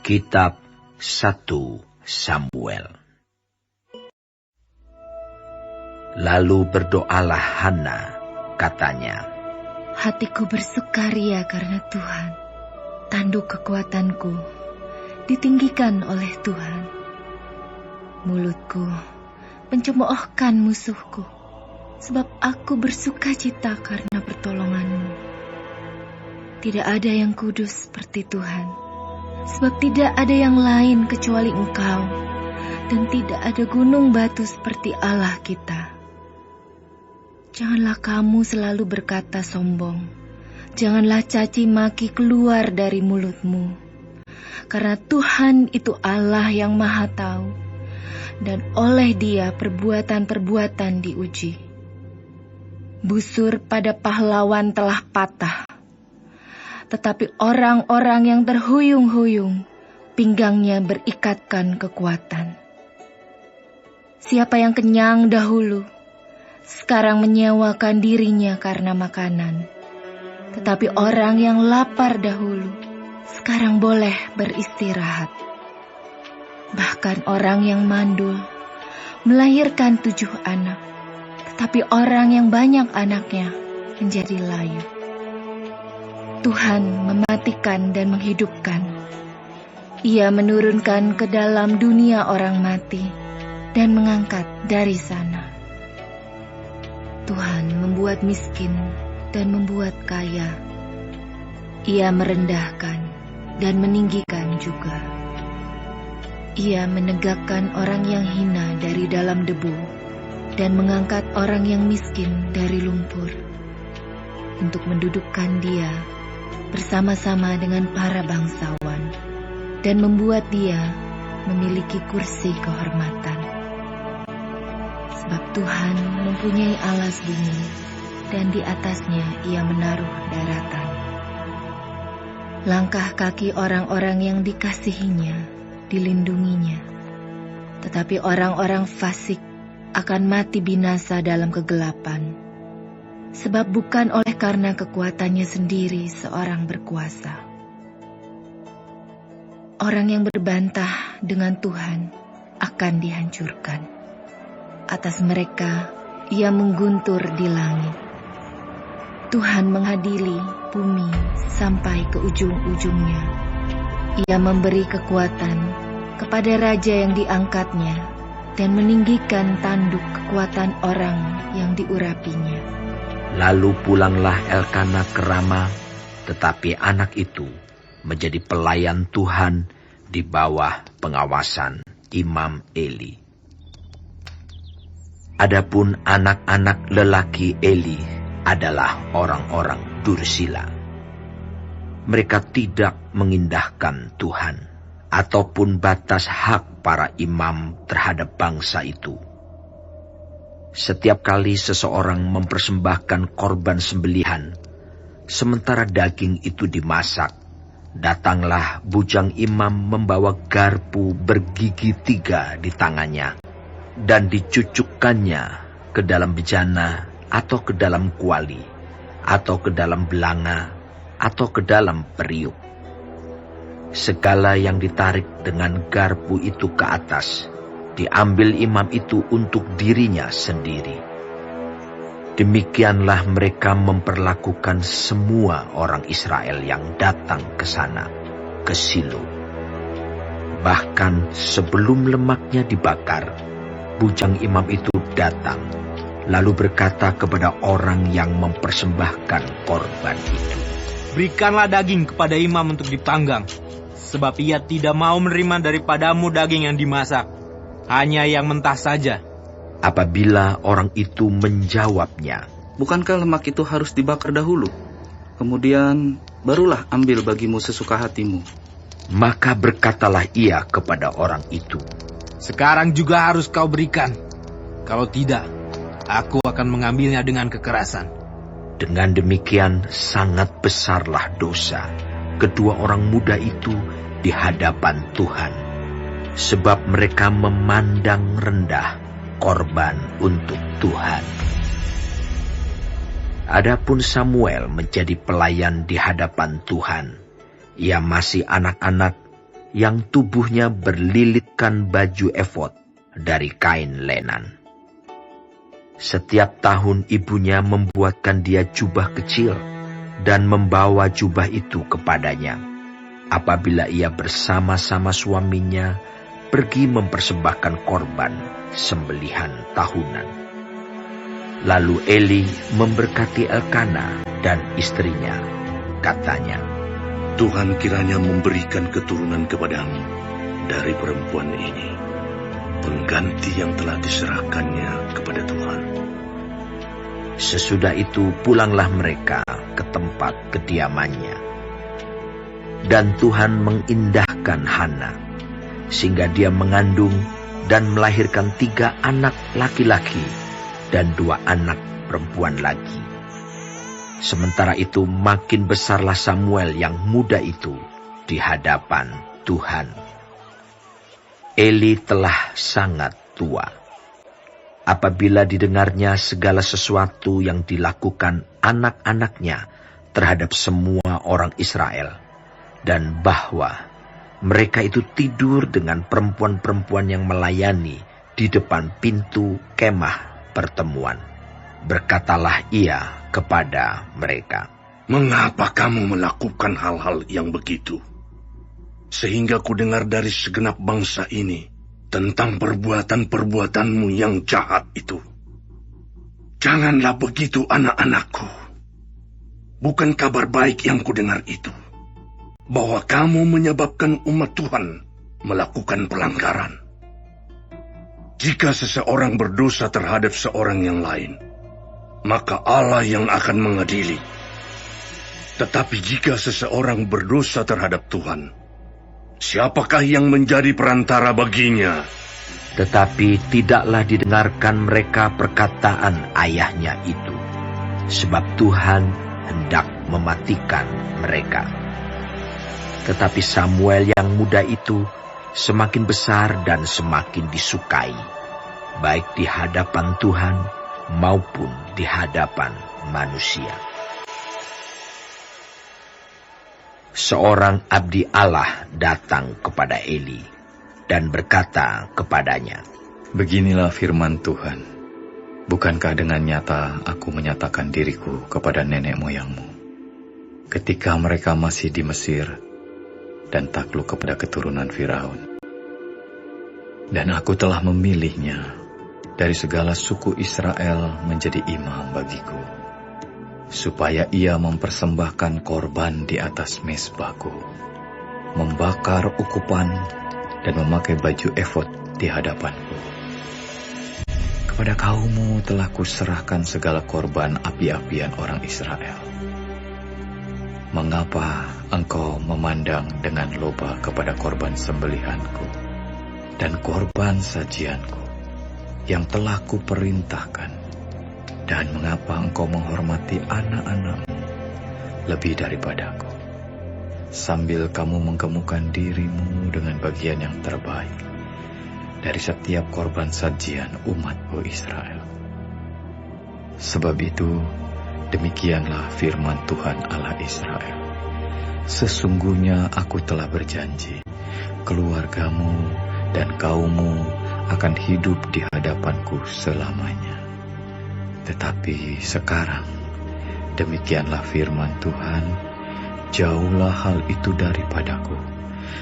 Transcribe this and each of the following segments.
Kitab 1 Samuel. Lalu berdoalah Hana, katanya, hatiku bersukaria karena Tuhan. Tanduk kekuatanku ditinggikan oleh Tuhan. Mulutku mencemoohkan musuhku, sebab aku bersukacita karena pertolonganmu. Tidak ada yang kudus seperti Tuhan. Sebab tidak ada yang lain kecuali Engkau, dan tidak ada gunung batu seperti Allah kita. Janganlah kamu selalu berkata sombong, janganlah caci maki keluar dari mulutmu, karena Tuhan itu Allah yang Maha Tahu, dan oleh Dia perbuatan-perbuatan diuji. Busur pada pahlawan telah patah, tetapi orang-orang yang terhuyung-huyung, pinggangnya berikatkan kekuatan. Siapa yang kenyang dahulu, sekarang menyewakan dirinya karena makanan. Tetapi orang yang lapar dahulu, sekarang boleh beristirahat. Bahkan orang yang mandul, melahirkan 7 anak. Tetapi orang yang banyak anaknya, menjadi layu. Tuhan mematikan dan menghidupkan. Ia menurunkan ke dalam dunia orang mati dan mengangkat dari sana. Tuhan membuat miskin dan membuat kaya. Ia merendahkan dan meninggikan juga. Ia menegakkan orang yang hina dari dalam debu dan mengangkat orang yang miskin dari lumpur, untuk mendudukkan dia bersama-sama dengan para bangsawan, dan membuat dia memiliki kursi kehormatan. Sebab Tuhan mempunyai alas bumi, dan di atasnya Ia menaruh daratan. Langkah kaki orang-orang yang dikasihinya dilindunginya, tetapi orang-orang fasik akan mati binasa dalam kegelapan. Sebab bukan oleh karena kekuatannya sendiri seorang berkuasa. Orang yang berbantah dengan Tuhan akan dihancurkan. Atas mereka Ia mengguntur di langit. Tuhan mengadili bumi sampai ke ujung-ujungnya. Ia memberi kekuatan kepada raja yang diangkatnya dan meninggikan tanduk kekuatan orang yang diurapinya. Lalu pulanglah Elkana ke Rama, tetapi anak itu menjadi pelayan Tuhan di bawah pengawasan Imam Eli. Adapun anak-anak lelaki Eli adalah orang-orang dursila. Mereka tidak mengindahkan Tuhan ataupun batas hak para imam terhadap bangsa itu. Setiap kali seseorang mempersembahkan korban sembelihan, sementara daging itu dimasak, datanglah bujang imam membawa garpu bergigi 3 di tangannya, dan dicucukkannya ke dalam bejana, atau ke dalam kuali, atau ke dalam belanga, atau ke dalam periuk. Segala yang ditarik dengan garpu itu ke atas, diambil imam itu untuk dirinya sendiri. Demikianlah mereka memperlakukan semua orang Israel yang datang ke sana, ke Silo. Bahkan sebelum lemaknya dibakar, bujang imam itu datang, lalu berkata kepada orang yang mempersembahkan korban itu, berikanlah daging kepada imam untuk dipanggang, sebab ia tidak mau menerima daripadamu daging yang dimasak, hanya yang mentah saja. Apabila orang itu menjawabnya, bukankah lemak itu harus dibakar dahulu? Kemudian barulah ambil bagimu sesuka hatimu. Maka berkatalah ia kepada orang itu, sekarang juga harus kau berikan. Kalau tidak, aku akan mengambilnya dengan kekerasan. Dengan demikian sangat besarlah dosa kedua orang muda itu di hadapan Tuhan, sebab mereka memandang rendah korban untuk Tuhan. Adapun Samuel menjadi pelayan di hadapan Tuhan. Ia masih anak-anak, yang tubuhnya berlilitkan baju efod dari kain lenan. Setiap tahun ibunya membuatkan dia jubah kecil dan membawa jubah itu kepadanya apabila ia bersama-sama suaminya pergi mempersembahkan korban sembelihan tahunan. Lalu Eli memberkati Elkana dan istrinya, katanya, Tuhan kiranya memberikan keturunan kepadamu dari perempuan ini, pengganti yang telah diserahkannya kepada Tuhan. Sesudah itu pulanglah mereka ke tempat kediamannya. Dan Tuhan mengindahkan Hana, sehingga dia mengandung dan melahirkan 3 anak laki-laki dan 2 anak perempuan lagi. Sementara itu makin besarlah Samuel yang muda itu di hadapan Tuhan. Eli telah sangat tua. Apabila didengarnya segala sesuatu yang dilakukan anak-anaknya terhadap semua orang Israel, dan bahwa mereka itu tidur dengan perempuan-perempuan yang melayani di depan pintu kemah pertemuan, berkatalah ia kepada mereka, Mengapa kamu melakukan hal-hal yang begitu? Sehingga ku dengar dari segenap bangsa ini tentang perbuatan-perbuatanmu yang jahat itu. Janganlah begitu, anak-anakku. Bukan kabar baik yang ku dengar itu, bahwa kamu menyebabkan umat Tuhan melakukan pelanggaran. Jika seseorang berdosa terhadap seorang yang lain, maka Allah yang akan mengadili. Tetapi jika seseorang berdosa terhadap Tuhan, siapakah yang menjadi perantara baginya? tetapi tidaklah didengarkan mereka perkataan ayahnya itu, sebab Tuhan hendak mematikan mereka. Tetapi Samuel yang muda itu semakin besar dan semakin disukai, baik di hadapan Tuhan maupun di hadapan manusia. Seorang abdi Allah datang kepada Eli dan berkata kepadanya, Beginilah firman Tuhan, bukankah dengan nyata aku menyatakan diriku kepada nenek moyangmu, ketika mereka masih di Mesir dan takluk kepada keturunan Firaun? Dan aku telah memilihnya dari segala suku Israel menjadi imam bagiku, supaya ia mempersembahkan korban di atas mezbahku, membakar ukupan dan memakai baju efod di hadapanku. Kepada kaummu telah kuserahkan segala korban api-apian orang Israel. Mengapa engkau memandang dengan loba kepada korban sembelihanku dan korban sajianku yang telah kuperintahkan? Dan mengapa engkau menghormati anak-anakmu lebih daripadaku, sambil kamu menggemukkan dirimu dengan bagian yang terbaik dari setiap korban sajian umatku Israel? Sebab itu, demikianlah firman Tuhan Allah Israel. Sesungguhnya aku telah berjanji, keluargamu dan kaummu akan hidup di hadapanku selamanya. Tetapi sekarang, demikianlah firman Tuhan, jauhlah hal itu daripadaku,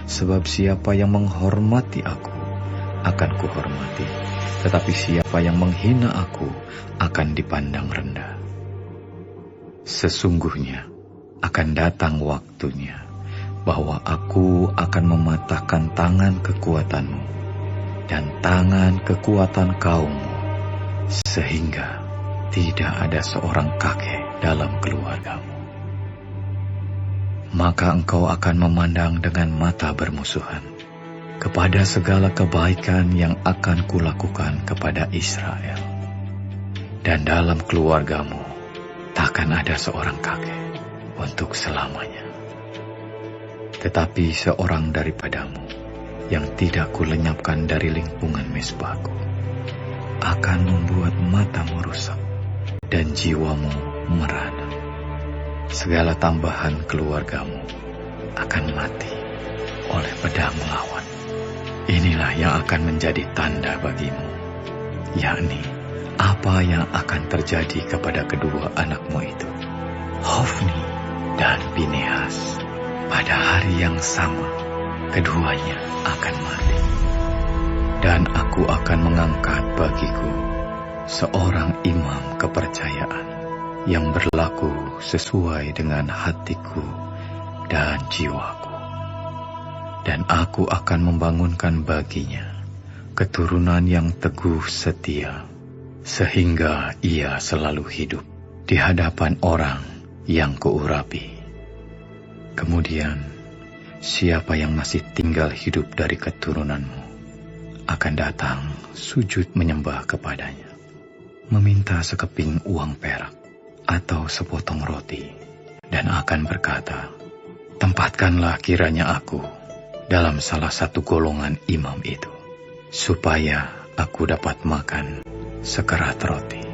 sebab siapa yang menghormati aku akan kuhormati, tetapi siapa yang menghina aku akan dipandang rendah. Sesungguhnya akan datang waktunya bahwa aku akan mematahkan tangan kekuatanmu dan tangan kekuatan kaummu, sehingga tidak ada seorang kakek dalam keluargamu. Maka engkau akan memandang dengan mata bermusuhan kepada segala kebaikan yang akan kulakukan kepada Israel. Dan dalam keluargamu takkan ada seorang kakek untuk selamanya. Tetapi seorang daripadamu yang tidak kulenyapkan dari lingkungan mezbahku akan membuat matamu rusak dan jiwamu merana. Segala tambahan keluargamu akan mati oleh pedang lawan. Inilah yang akan menjadi tanda bagimu, yakni apa yang akan terjadi kepada kedua anakmu itu, Hofni dan Pinehas. Pada hari yang sama, keduanya akan mati. Dan aku akan mengangkat bagiku seorang imam kepercayaan yang berlaku sesuai dengan hatiku dan jiwaku. Dan aku akan membangunkan baginya keturunan yang teguh setia, sehingga ia selalu hidup di hadapan orang yang kuurapi. Kemudian, siapa yang masih tinggal hidup dari keturunanmu akan datang sujud menyembah kepadanya, meminta sekeping uang perak atau sepotong roti, dan akan berkata, "Tempatkanlah kiranya aku dalam salah satu golongan imam itu, supaya aku dapat makan sekerat roti."